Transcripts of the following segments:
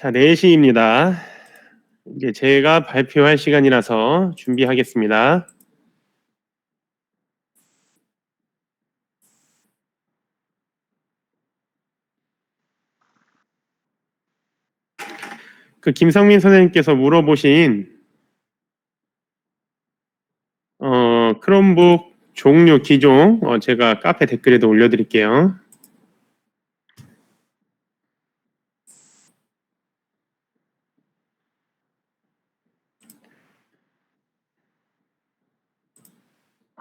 자, 4시입니다. 이제 제가 발표할 시간이라서 준비하겠습니다. 김성민 선생님께서 물어보신 크롬북 종류 기종 제가 카페 댓글에도 올려드릴게요.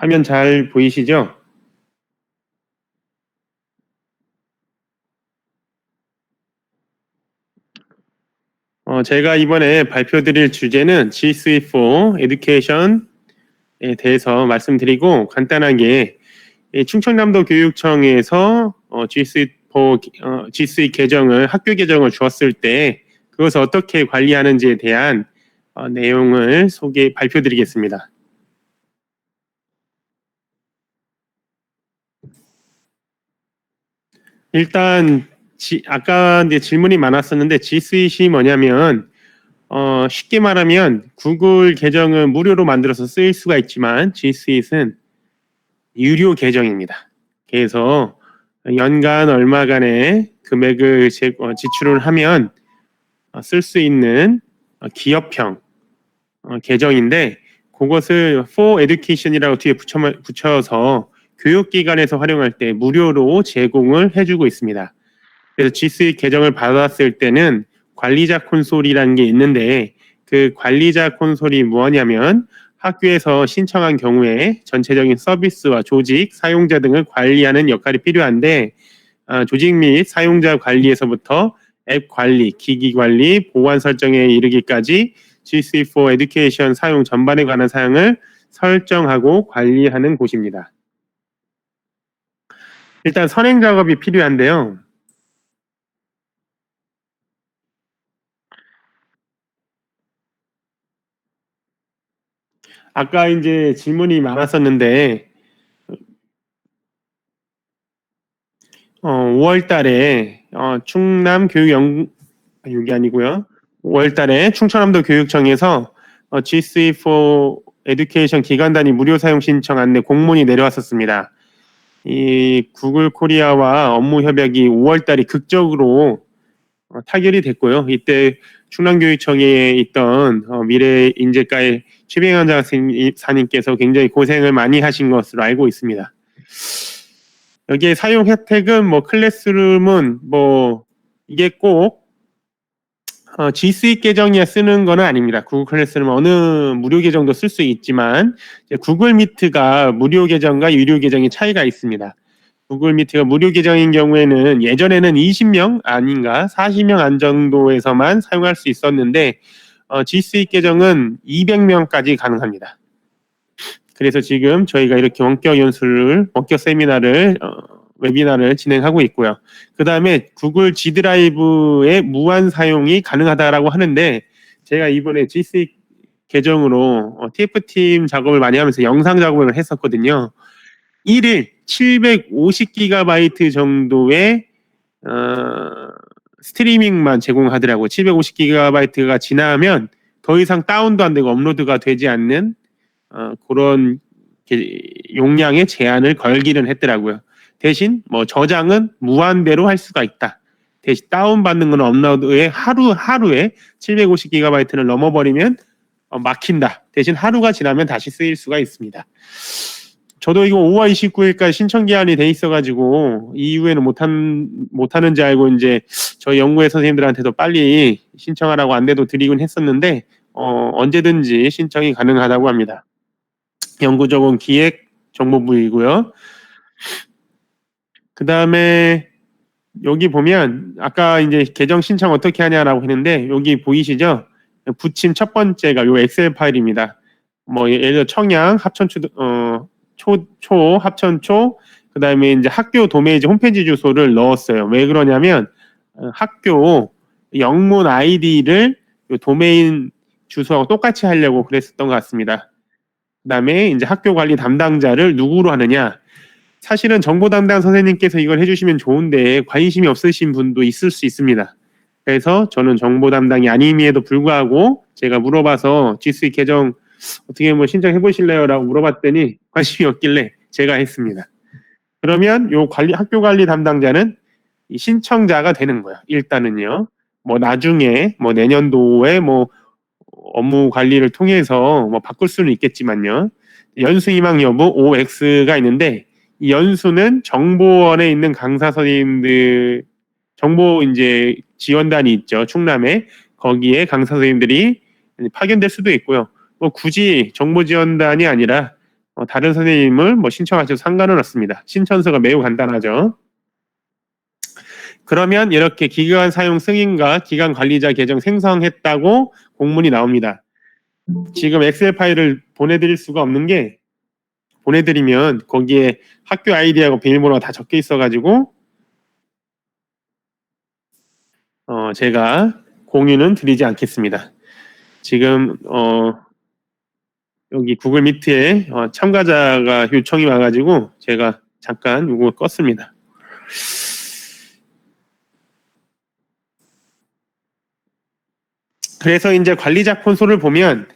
화면 잘 보이시죠? 제가 이번에 발표드릴 주제는 G Suite for Education에 대해서 말씀드리고 간단하게 충청남도 교육청에서 G Suite for G Suite 계정을 학교 계정을 주었을 때 그것을 어떻게 관리하는지에 대한 내용을 발표드리겠습니다. 일단 아까 이제 질문이 많았었는데 G Suite이 뭐냐면 쉽게 말하면 구글 계정은 무료로 만들어서 쓰일 수가 있지만 G Suite는 유료 계정입니다. 그래서 연간 얼마간의 금액을 지출을 하면 쓸 수 있는 기업형 계정인데 그것을 for education이라고 뒤에 붙여서 교육기관에서 활용할 때 무료로 제공을 해주고 있습니다. 그래서 G Suite 계정을 받았을 때는 관리자 콘솔이라는 게 있는데 그 관리자 콘솔이 뭐냐면 학교에서 신청한 경우에 전체적인 서비스와 조직, 사용자 등을 관리하는 역할이 필요한데 조직 및 사용자 관리에서부터 앱 관리, 기기 관리, 보안 설정에 이르기까지 G Suite for Education 사용 전반에 관한 사항을 설정하고 관리하는 곳입니다. 일단 선행 작업이 필요한데요. 아까 이제 질문이 많았었는데 5월 달에 충남 여기 아니고요. 5월 달에 충청남도 교육청에서 G Suite for Education 기관 단위 무료 사용 신청 안내 공문이 내려왔었습니다. 이 구글 코리아와 업무 협약이 5월 달에 극적으로 타결이 됐고요. 이때 충남교육청에 있던 미래인재과의 최병현 장사님께서 굉장히 고생을 많이 하신 것으로 알고 있습니다. 여기에 사용 혜택은 클래스룸은 이게 꼭 G Suite 계정이야 쓰는 거는 아닙니다. 구글 클래스룸 어느 무료 계정도 쓸 수 있지만 구글 미트가 무료 계정과 유료 계정의 차이가 있습니다. 구글 미트가 무료 계정인 경우에는 예전에는 20명 아닌가 40명 안 정도에서만 사용할 수 있었는데 G Suite 계정은 200명까지 가능합니다. 그래서 지금 저희가 이렇게 원격 세미나를 웨비나를 진행하고 있고요. 그 다음에 구글 G 드라이브의 무한 사용이 가능하다라고 하는데 제가 이번에 G Suite 계정으로 TF팀 작업을 많이 하면서 영상 작업을 했었거든요. 1일 750GB 정도의 스트리밍만 제공하더라고요. 750GB가 지나면 더 이상 다운도 안 되고 업로드가 되지 않는 그런 용량의 제한을 걸기는 했더라고요. 대신 저장은 무한대로 할 수가 있다. 대신 다운받는 건 업로드에 하루에 750GB를 넘어버리면 막힌다. 대신 하루가 지나면 다시 쓰일 수가 있습니다. 저도 이거 5월 29일까지 신청 기한이 돼 있어가지고 이후에는 못하는지 알고 이제 저희 연구회 선생님들한테도 빨리 신청하라고 안내도 드리곤 했었는데 언제든지 신청이 가능하다고 합니다. 연구적은 기획정보부이고요. 그 다음에 여기 보면 아까 이제 계정 신청 어떻게 하냐라고 했는데 여기 보이시죠? 붙임 첫 번째가 요 엑셀 파일입니다. 예를 들어 청양 합천초 합천초 그 다음에 이제 학교 도메이지 홈페이지 주소를 넣었어요. 왜 그러냐면 학교 영문 아이디를 도메인 주소하고 똑같이 하려고 그랬었던 것 같습니다. 그 다음에 이제 학교 관리 담당자를 누구로 하느냐. 사실은 정보 담당 선생님께서 이걸 해주시면 좋은데 관심이 없으신 분도 있을 수 있습니다. 그래서 저는 정보 담당이 아님에도 불구하고 제가 물어봐서 G Suite 계정 어떻게 뭐 신청해 보실래요? 라고 물어봤더니 관심이 없길래 제가 했습니다. 그러면 요 학교 관리 담당자는 이 신청자가 되는 거예요. 일단은요. 뭐 나중에 뭐 내년도에 뭐 업무 관리를 통해서 뭐 바꿀 수는 있겠지만요. 연수 희망 여부 OX가 있는데 이 연수는 정보원에 있는 강사 선생님들 정보 이제 지원단이 있죠. 충남에 거기에 강사 선생님들이 파견될 수도 있고요. 뭐 굳이 정보 지원단이 아니라 다른 선생님을 뭐 신청하셔도 상관은 없습니다. 신청서가 매우 간단하죠. 그러면 이렇게 기관 사용 승인과 기관 관리자 계정 생성했다고 공문이 나옵니다. 지금 엑셀 파일을 보내드릴 수가 없는 게 보내드리면 거기에 학교 아이디하고 비밀번호가 다 적혀 있어가지고 제가 공유는 드리지 않겠습니다. 지금 여기 구글 미트에 참가자가 요청이 와가지고 제가 잠깐 이거 껐습니다. 그래서 이제 관리자 콘솔을 보면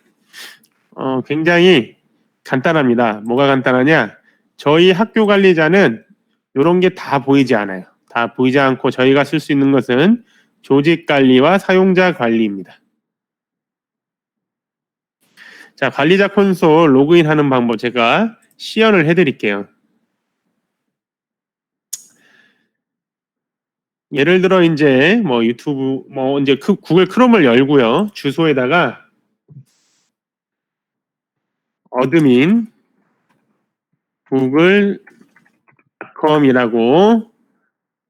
굉장히 간단합니다. 뭐가 간단하냐? 저희 학교 관리자는 이런 게 다 보이지 않아요. 다 보이지 않고 저희가 쓸 수 있는 것은 조직 관리와 사용자 관리입니다. 자, 관리자 콘솔 로그인 하는 방법 제가 시연을 해드릴게요. 예를 들어 이제 뭐 유튜브 뭐 이제 구글 크롬을 열고요. 주소에다가 어드민 google.com이라고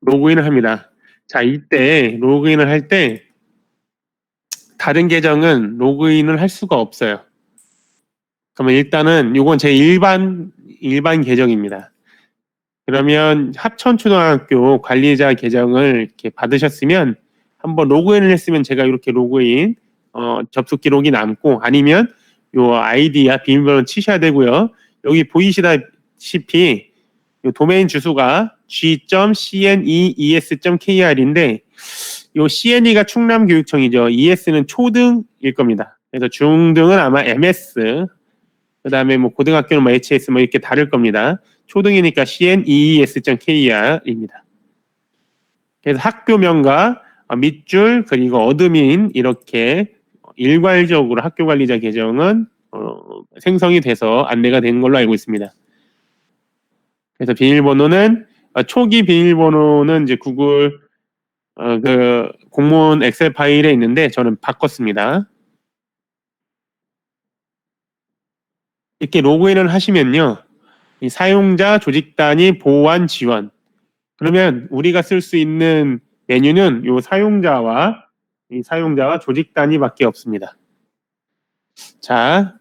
로그인을 합니다. 자, 이때 로그인을 할 때 다른 계정은 로그인을 할 수가 없어요. 그러면 일단은 이건 제 일반 계정입니다. 그러면 합천초등학교 관리자 계정을 이렇게 받으셨으면 한번 로그인을 했으면 제가 이렇게 로그인 접속 기록이 남고 아니면 요 아이디와 비밀번호 치셔야 되고요. 여기 보이시다시피 요 도메인 주소가 g.cnees.kr인데 요 CNE가 충남교육청이죠. ES는 초등일 겁니다. 그래서 중등은 아마 MS, 그 다음에 뭐 고등학교는 뭐 HS 뭐 이렇게 다를 겁니다. 초등이니까 cnees.kr입니다. 그래서 학교명과 밑줄 그리고 어드민 이렇게 일괄적으로 학교 관리자 계정은 생성이 돼서 안내가 된 걸로 알고 있습니다. 그래서 비밀번호는 초기 비밀번호는 이제 구글 그 공문 엑셀 파일에 있는데 저는 바꿨습니다. 이렇게 로그인을 하시면요, 이 사용자 조직 단위 보완 지원. 그러면 우리가 쓸 수 있는 메뉴는 이 사용자와 조직 단위밖에 없습니다. 자,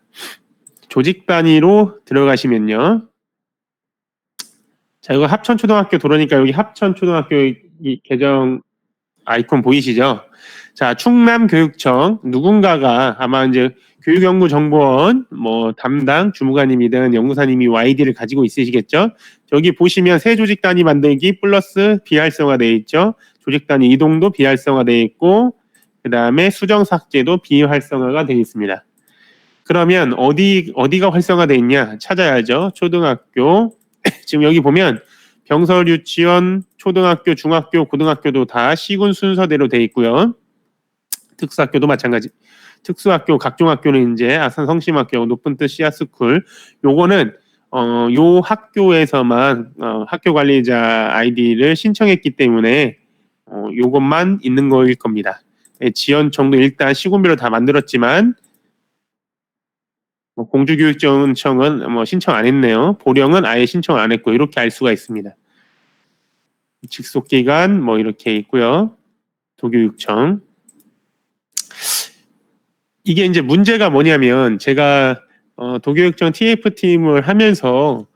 조직 단위로 들어가시면요. 자, 이거 합천초등학교 도로니까 여기 합천초등학교 이 계정 아이콘 보이시죠? 자, 충남교육청 누군가가 아마 이제 교육연구정보원 뭐 담당 주무관님이든 연구사님이 YD를 가지고 있으시겠죠? 여기 보시면 새 조직 단위 만들기 플러스 비활성화 되어 있죠. 조직 단위 이동도 비활성화 되어 있고 그 다음에 수정 삭제도 비활성화가 되어 있습니다. 그러면 어디가 활성화되어 있냐 찾아야죠. 초등학교 지금 여기 보면 병설 유치원, 초등학교, 중학교, 고등학교도 다 시군 순서대로 되어 있고요. 특수학교도 마찬가지. 특수학교, 각종학교는 이제 아산 성심학교, 높은 뜻 씨앗스쿨. 요거는 요 학교에서만 학교 관리자 아이디를 신청했기 때문에 요것만 있는 거일 겁니다. 네, 지원청도 일단 시군별로 다 만들었지만 공주교육청은 뭐 신청 안 했네요. 보령은 아예 신청 안 했고 이렇게 알 수가 있습니다. 직속기관 뭐 이렇게 있고요. 도교육청. 이게 이제 문제가 뭐냐면 제가 도교육청 TF팀을 하면서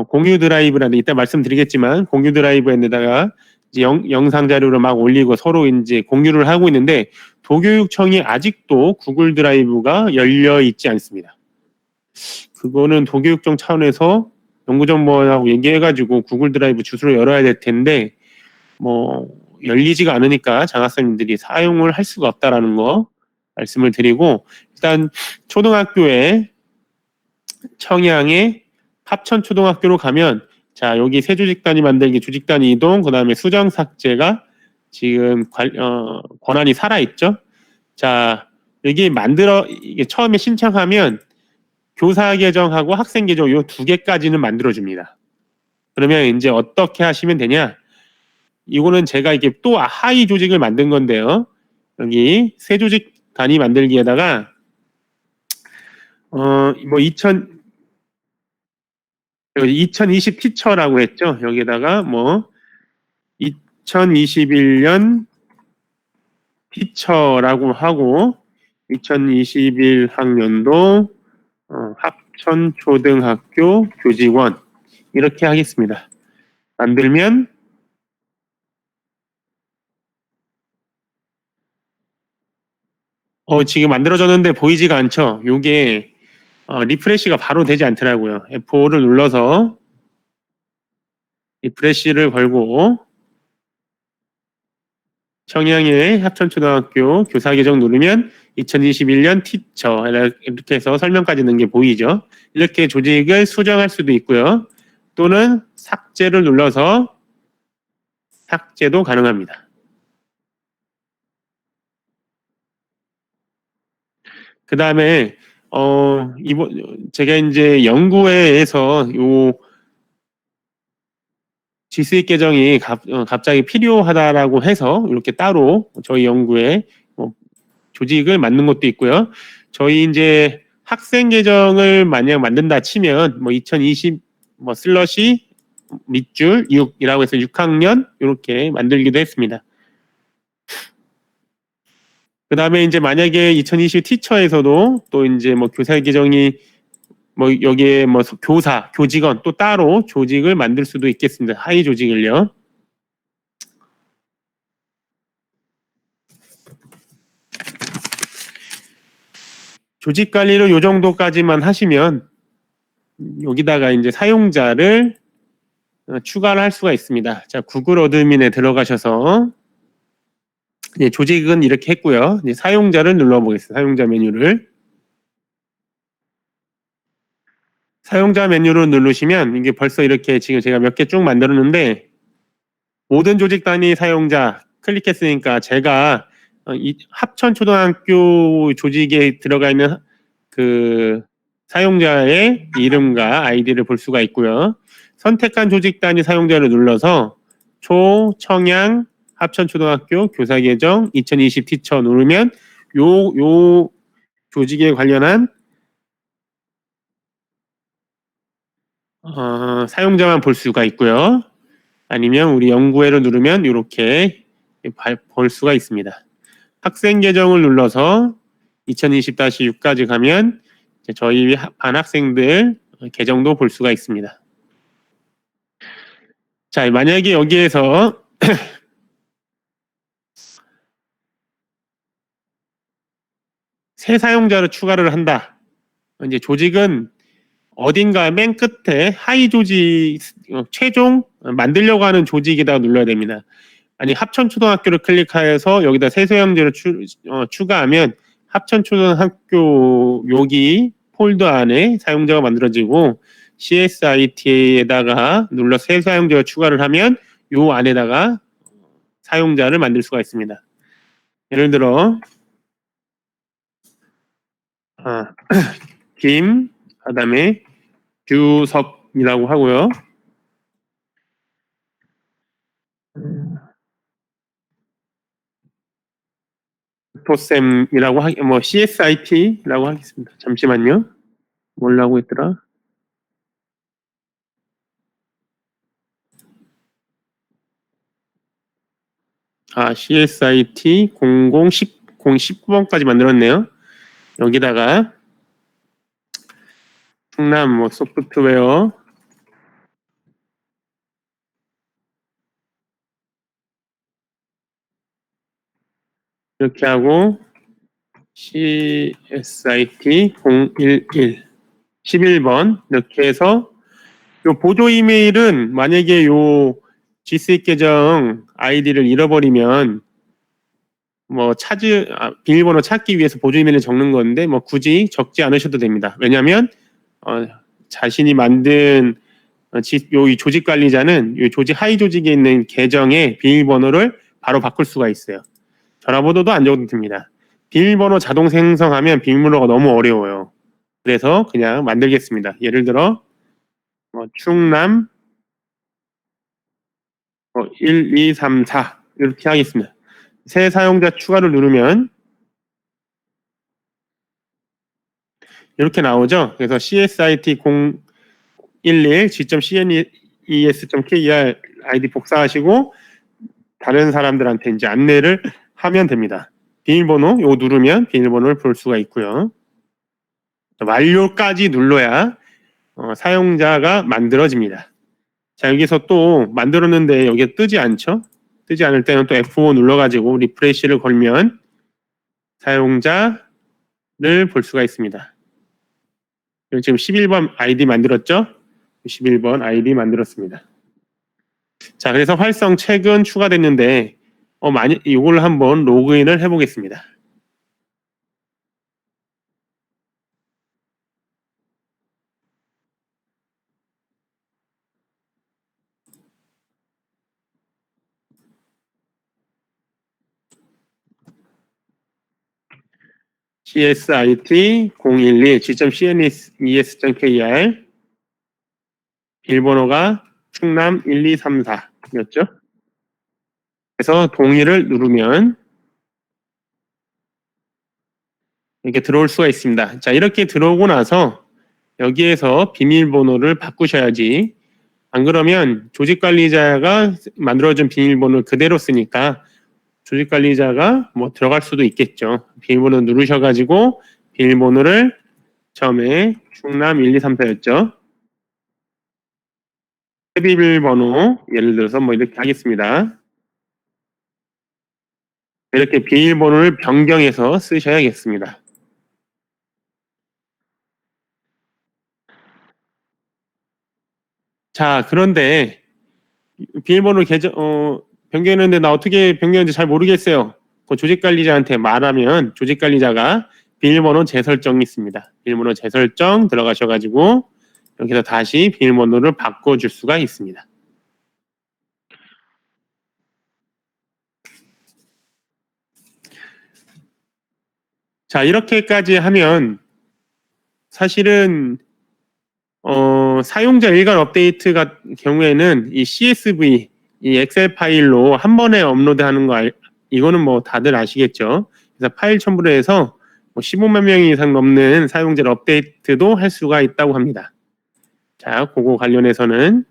공유 드라이브라는 이따 말씀드리겠지만 공유 드라이브에다가 이제 영상 자료를 막 올리고 서로 이제 공유를 하고 있는데 도교육청이 아직도 구글 드라이브가 열려 있지 않습니다. 그거는 도교육청 차원에서 연구정보하고 얘기해가지고 구글 드라이브 주소를 열어야 될 텐데 뭐 열리지가 않으니까 장학생들이 사용을 할 수가 없다라는 거 말씀을 드리고, 일단 초등학교에 청양의 합천초등학교로 가면, 자, 여기 새 조직단위 만들기, 조직단위 이동, 그 다음에 수정 삭제가 지금 권한이 살아있죠. 자, 여기 이게 처음에 신청하면 교사 계정하고 학생 계정 요 두 개까지는 만들어줍니다. 그러면 이제 어떻게 하시면 되냐? 이거는 제가 이게 또 하위 조직을 만든 건데요. 여기 새 조직 단위 만들기에다가 뭐 2020 티처라고 했죠. 여기다가 뭐 2021년 티처라고 하고 2021학년도 합천초등학교 교직원 이렇게 하겠습니다. 만들면 지금 만들어졌는데 보이지가 않죠? 요게 리프레시가 바로 되지 않더라고요. F5를 눌러서 리프레시를 걸고 청양의 합천초등학교 교사 계정 누르면 2021년 티처 이렇게 해서 설명까지 넣은 게 보이죠. 이렇게 조직을 수정할 수도 있고요. 또는 삭제를 눌러서 삭제도 가능합니다. 그 다음에 제가 이제 연구회에서 요 G수익 계정이 갑자기 필요하다라고 해서 이렇게 따로 저희 연구에 조직을 만든 것도 있고요. 저희 이제 학생 계정을 만약 만든다 치면 뭐 2020 슬러시 밑줄 6이라고 해서 6학년 이렇게 만들기도 했습니다. 그 다음에 이제 만약에 2020 티처에서도 또 이제 뭐 교사 계정이 뭐 여기에 뭐 교사, 교직원 또 따로 조직을 만들 수도 있겠습니다. 하위 조직을요. 조직 관리를 요 정도까지만 하시면 여기다가 이제 사용자를 추가를 할 수가 있습니다. 자, 구글 어드민에 들어가셔서 이제 조직은 이렇게 했고요. 이제 사용자를 눌러보겠습니다. 사용자 메뉴를. 사용자 메뉴를 누르시면 이게 벌써 이렇게 지금 제가 몇 개 쭉 만들었는데 모든 조직 단위 사용자 클릭했으니까 제가 이 합천초등학교 조직에 들어가 있는 그 사용자의 이름과 아이디를 볼 수가 있고요. 선택한 조직 단위 사용자를 눌러서 초청양 합천초등학교 교사 계정 2020 티처 누르면 요 조직에 관련한 사용자만 볼 수가 있고요. 아니면 우리 연구회를 누르면 이렇게 볼 수가 있습니다. 학생 계정을 눌러서 2020-6까지 가면 저희 반 학생들 계정도 볼 수가 있습니다. 자, 만약에 여기에서 새 사용자를 추가를 한다. 이제 조직은 어딘가 맨 끝에 하위 조직 최종 만들려고 하는 조직에다가 눌러야 됩니다. 아니 합천초등학교를 클릭해서 여기다 새 사용자를 추가하면 합천초등학교 여기 폴더 안에 사용자가 만들어지고 CSIT에다가 눌러 새 사용자를 추가를 하면 요 안에다가 사용자를 만들 수가 있습니다. 예를 들어 김 그다음에 규석이라고 하고요. 도쌤이라고 뭐 CSIT라고 하겠습니다. 잠시만요. 뭐라고 했더라? CSIT 0019번까지 만들었네요. 여기다가 충남 뭐 소프트웨어 이렇게 하고 CSIT 011 11번 이렇게 해서 요 보조 이메일은 만약에 요 G Suite 계정 아이디를 잃어버리면 뭐 비밀번호 찾기 위해서 보조 이메일을 적는 건데 뭐 굳이 적지 않으셔도 됩니다. 왜냐하면 자신이 만든 이 조직 관리자는 이 조직 하위 조직에 있는 계정의 비밀번호를 바로 바꿀 수가 있어요. 전화번호도 안 적어도 됩니다. 비밀번호 자동 생성하면 비밀번호가 너무 어려워요. 그래서 그냥 만들겠습니다. 예를 들어 충남 1, 2, 3, 4 이렇게 하겠습니다. 새 사용자 추가를 누르면 이렇게 나오죠. 그래서 CSIT 011 g.cnes.kr 아이디 복사하시고 다른 사람들한테 이제 안내를 하면 됩니다. 비밀번호 요거 누르면 비밀번호를 볼 수가 있고요. 완료까지 눌러야 사용자가 만들어집니다. 자, 여기서 또 만들었는데 여기에 뜨지 않죠? 뜨지 않을 때는 또 F5 눌러가지고 리프레시를 걸면 사용자를 볼 수가 있습니다. 지금 11번 아이디 만들었죠? 11번 아이디 만들었습니다. 자, 그래서 활성 최근 추가됐는데 이걸 한번 로그인을 해보겠습니다. CSIT 011 g.cnes.kr 비밀번호가 충남 1234였죠. 그래서 동의를 누르면 이렇게 들어올 수가 있습니다. 자, 이렇게 들어오고 나서 여기에서 비밀번호를 바꾸셔야지. 안 그러면 조직관리자가 만들어준 비밀번호를 그대로 쓰니까 조직관리자가 뭐 들어갈 수도 있겠죠. 비밀번호 누르셔가지고 비밀번호를 처음에 충남 1234였죠. 비밀번호 예를 들어서 뭐 이렇게 하겠습니다. 이렇게 비밀번호를 변경해서 쓰셔야겠습니다. 자, 그런데 비밀번호 변경했는데 나 어떻게 변경했는지 잘 모르겠어요. 그 조직관리자한테 말하면 조직관리자가 비밀번호 재설정이 있습니다. 비밀번호 재설정 들어가셔가지고 여기서 다시 비밀번호를 바꿔줄 수가 있습니다. 자, 이렇게까지 하면 사실은 사용자 일괄 업데이트 같은 경우에는 이 CSV, 이 엑셀 파일로 한 번에 업로드하는 거 이거는 뭐 다들 아시겠죠? 그래서 파일 첨부를 해서 뭐 15만 명 이상 넘는 사용자 업데이트도 할 수가 있다고 합니다. 자, 그거 관련해서는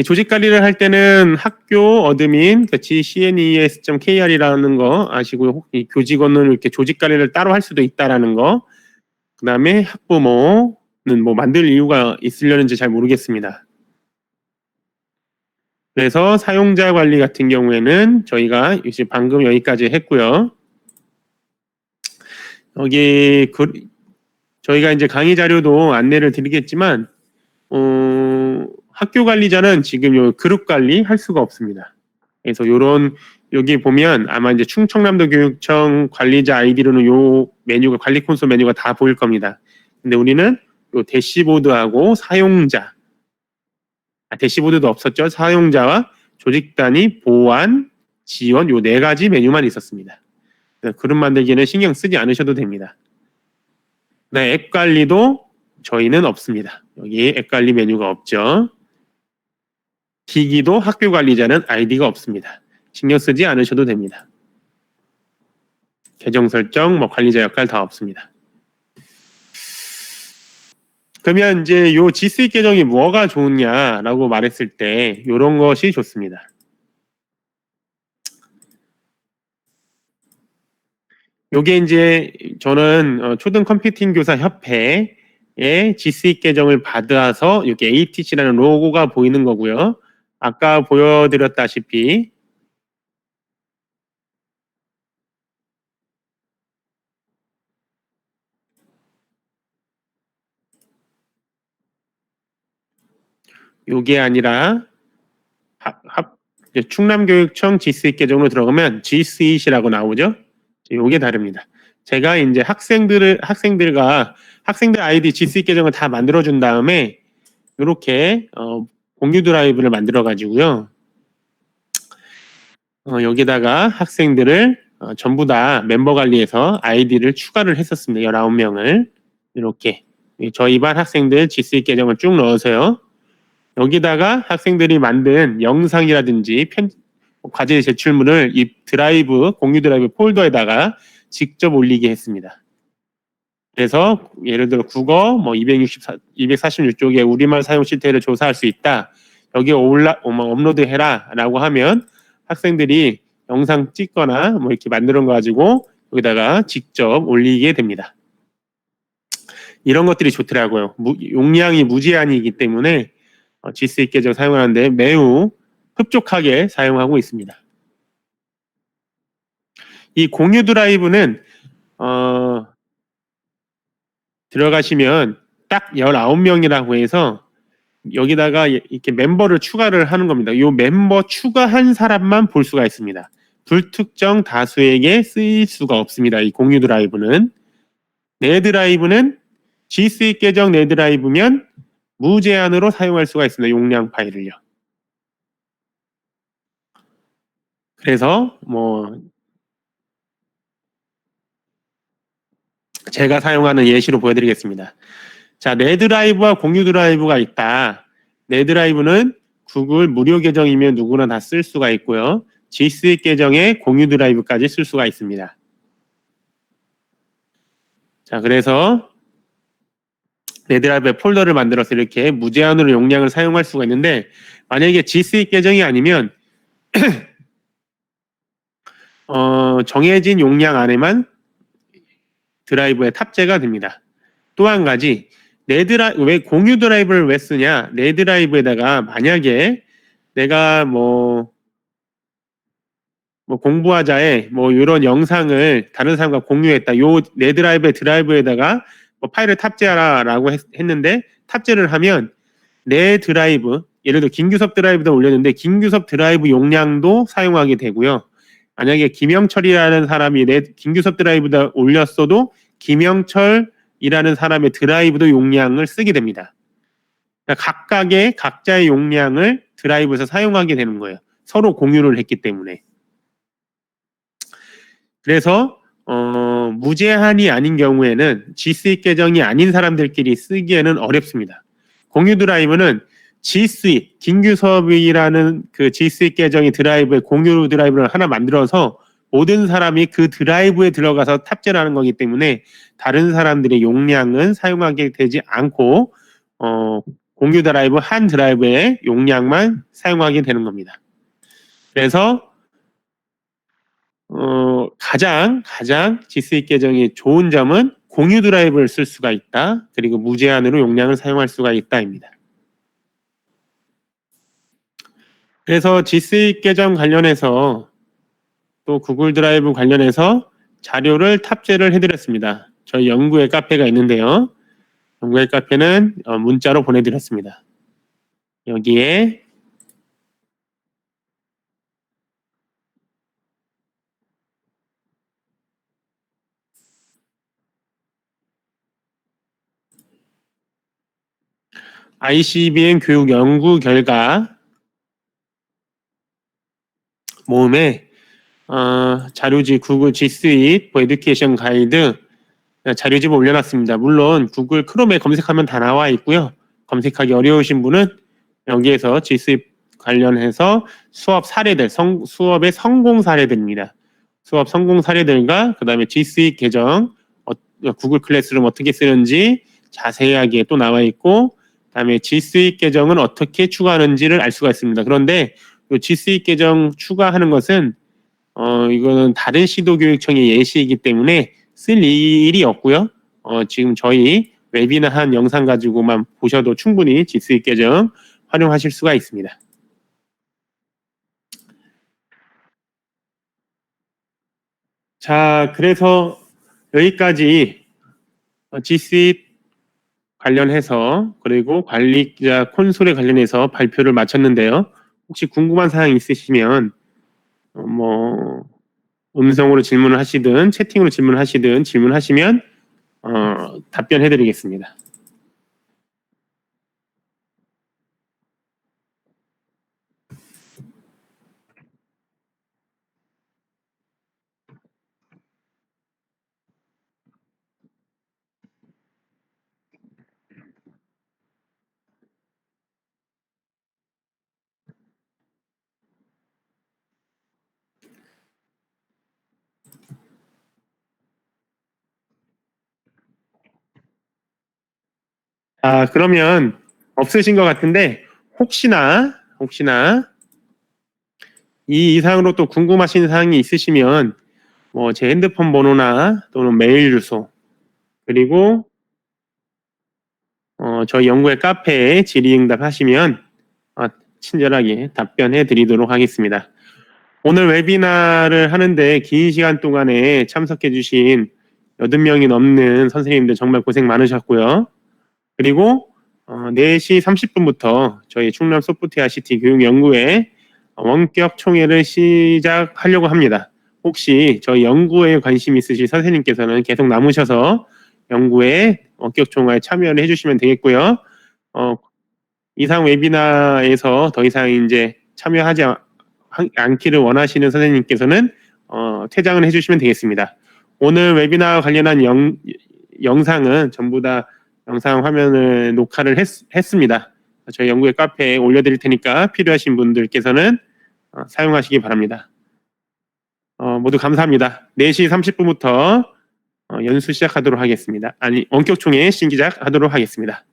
조직 관리를 할 때는 학교 어드민, gcnes.kr이라는 거 아시고요. 이 교직원은 이렇게 조직 관리를 따로 할 수도 있다라는 거. 그 다음에 학부모는 뭐 만들 이유가 있으려는지 잘 모르겠습니다. 그래서 사용자 관리 같은 경우에는 저희가 이제 방금 여기까지 했고요. 여기 저희가 이제 강의 자료도 안내를 드리겠지만 학교 관리자는 지금 요 그룹 관리 할 수가 없습니다. 그래서 여기 보면 아마 이제 충청남도 교육청 관리자 아이디로는 요 메뉴가 관리 콘솔 메뉴가 다 보일 겁니다. 근데 우리는 요 대시보드하고 사용자, 대시보드도 없었죠. 사용자와 조직 단위, 보안, 지원 요 네 가지 메뉴만 있었습니다. 그룹 만들기는 신경 쓰지 않으셔도 됩니다. 네, 앱 관리도 저희는 없습니다. 여기 앱 관리 메뉴가 없죠. 기기도 학교 관리자는 아이디가 없습니다. 신경 쓰지 않으셔도 됩니다. 계정 설정, 뭐 관리자 역할 다 없습니다. 그러면 이제 요 G Suite 계정이 뭐가 좋냐라고 말했을 때 이런 것이 좋습니다. 요게 이제 저는 초등 컴퓨팅 교사 협회의 G Suite 계정을 받아서 이렇게 ATC라는 로고가 보이는 거고요. 아까 보여드렸다시피 요게 아니라 이제 충남교육청 G Suite 계정으로 들어가면 G Suite이라고 나오죠. 요게 다릅니다. 제가 이제 학생들 아이디 G Suite 계정을 다 만들어준 다음에 이렇게 공유 드라이브를 만들어 가지고요. 여기다가 학생들을 전부 다 멤버 관리해서 아이디를 추가를 했었습니다. 19명을 이렇게 저희 반 학생들 G Suite 계정을 쭉 넣어서요. 여기다가 학생들이 만든 영상이라든지 과제 제출물을 이 공유 드라이브 폴더에다가 직접 올리게 했습니다. 그래서 예를 들어 국어 246쪽에 우리말 사용 실태를 조사할 수 있다. 여기에 업로드해라 라고 하면 학생들이 영상 찍거나 이렇게 만드는 거 가지고 여기다가 직접 올리게 됩니다. 이런 것들이 좋더라고요. 용량이 무제한이기 때문에 G Suite 계정 사용하는데 매우 흡족하게 사용하고 있습니다. 이 공유 드라이브는 들어가시면 딱 19명이라고 해서 여기다가 이렇게 멤버를 추가를 하는 겁니다. 이 멤버 추가한 사람만 볼 수가 있습니다. 불특정 다수에게 쓰일 수가 없습니다. 이 공유 드라이브는. 내 드라이브는 G Suite 계정 내 드라이브면 무제한으로 사용할 수가 있습니다. 용량 파일을요. 그래서 제가 사용하는 예시로 보여드리겠습니다. 자, 내 드라이브와 공유 드라이브가 있다. 내 드라이브는 구글 무료 계정이면 누구나 다 쓸 수가 있고요. G Suite 계정에 공유 드라이브까지 쓸 수가 있습니다. 자, 그래서 내 드라이브에 폴더를 만들어서 이렇게 무제한으로 용량을 사용할 수가 있는데 만약에 G Suite 계정이 아니면 정해진 용량 안에만 드라이브에 탑재가 됩니다. 또 한 가지 왜 공유 드라이브를 왜 쓰냐? 내 드라이브에다가 만약에 내가 공부하자에 이런 영상을 다른 사람과 공유했다. 요 내 드라이브에다가 파일을 탑재하라라고 했는데 탑재를 하면 내 드라이브 예를 들어 김규섭 드라이브도 올렸는데 김규섭 드라이브 용량도 사용하게 되고요. 만약에 김영철이라는 사람이 내 김규섭 드라이브다 올렸어도 김영철이라는 사람의 드라이브도 용량을 쓰게 됩니다. 그러니까 각자의 용량을 드라이브에서 사용하게 되는 거예요. 서로 공유를 했기 때문에. 그래서 무제한이 아닌 경우에는 G Suite 계정이 아닌 사람들끼리 쓰기에는 어렵습니다. 공유 드라이브는 G Suite, 김규섭이라는 그 G Suite 계정의 드라이브에 공유 드라이브를 하나 만들어서 모든 사람이 그 드라이브에 들어가서 탑재를 하는 거기 때문에 다른 사람들의 용량은 사용하게 되지 않고 공유 드라이브 한 드라이브의 용량만 사용하게 되는 겁니다. 그래서 가장 G Suite 계정이 좋은 점은 공유 드라이브를 쓸 수가 있다. 그리고 무제한으로 용량을 사용할 수가 있다입니다. 그래서 G Suite 계정 관련해서 또 구글 드라이브 관련해서 자료를 탑재를 해드렸습니다. 저희 연구의 카페가 있는데요. 연구의 카페는 문자로 보내드렸습니다. 여기에 ICBM 교육 연구 결과 모음에 자료지 구글 G Suite for Education 가이드 자료집을 올려놨습니다. 물론 구글 크롬에 검색하면 다 나와 있고요. 검색하기 어려우신 분은 여기에서 G Suite 관련해서 수업 사례들, 수업의 성공 사례들입니다. 수업 성공 사례들과 그 다음에 G Suite 계정, 구글 클래스룸 어떻게 쓰는지 자세하게 또 나와 있고 그 다음에 G Suite 계정은 어떻게 추가하는지를 알 수가 있습니다. 그런데 이 G Suite 계정 추가하는 것은 이거는 다른 시도교육청의 예시이기 때문에 쓸 일이 없고요. 지금 저희 웨비나 한 영상 가지고만 보셔도 충분히 G Suite 계정 활용하실 수가 있습니다. 자, 그래서 여기까지 G Suite 관련해서 그리고 관리자 콘솔에 관련해서 발표를 마쳤는데요. 혹시 궁금한 사항 있으시면 뭐 음성으로 질문을 하시든 채팅으로 질문을 하시든 질문하시면 답변해 드리겠습니다. 그러면 없으신 것 같은데 혹시나 이 이상으로 또 궁금하신 사항이 있으시면 뭐 제 핸드폰 번호나 또는 메일 주소 그리고 저희 연구회 카페에 질의응답 하시면 친절하게 답변해 드리도록 하겠습니다. 오늘 웨비나를 하는데 긴 시간 동안에 참석해 주신 80명이 넘는 선생님들 정말 고생 많으셨고요. 그리고 4시 30분부터 저희 충남 소프트웨어 ICT 교육연구회 원격 총회를 시작하려고 합니다. 혹시 저희 연구회에 관심 있으신 선생님께서는 계속 남으셔서 연구회 원격 총회에 참여를 해주시면 되겠고요. 이상 웨비나에서 더 이상 이제 참여하지 않기를 원하시는 선생님께서는 퇴장을 해주시면 되겠습니다. 오늘 웨비나와 관련한 영상은 전부 다 영상 화면을 녹화를 했습니다. 저희 연구회 카페에 올려드릴 테니까 필요하신 분들께서는 사용하시기 바랍니다. 모두 감사합니다. 4시 30분부터 연수 시작하도록 하겠습니다. 원격 총회 시작하도록 하겠습니다.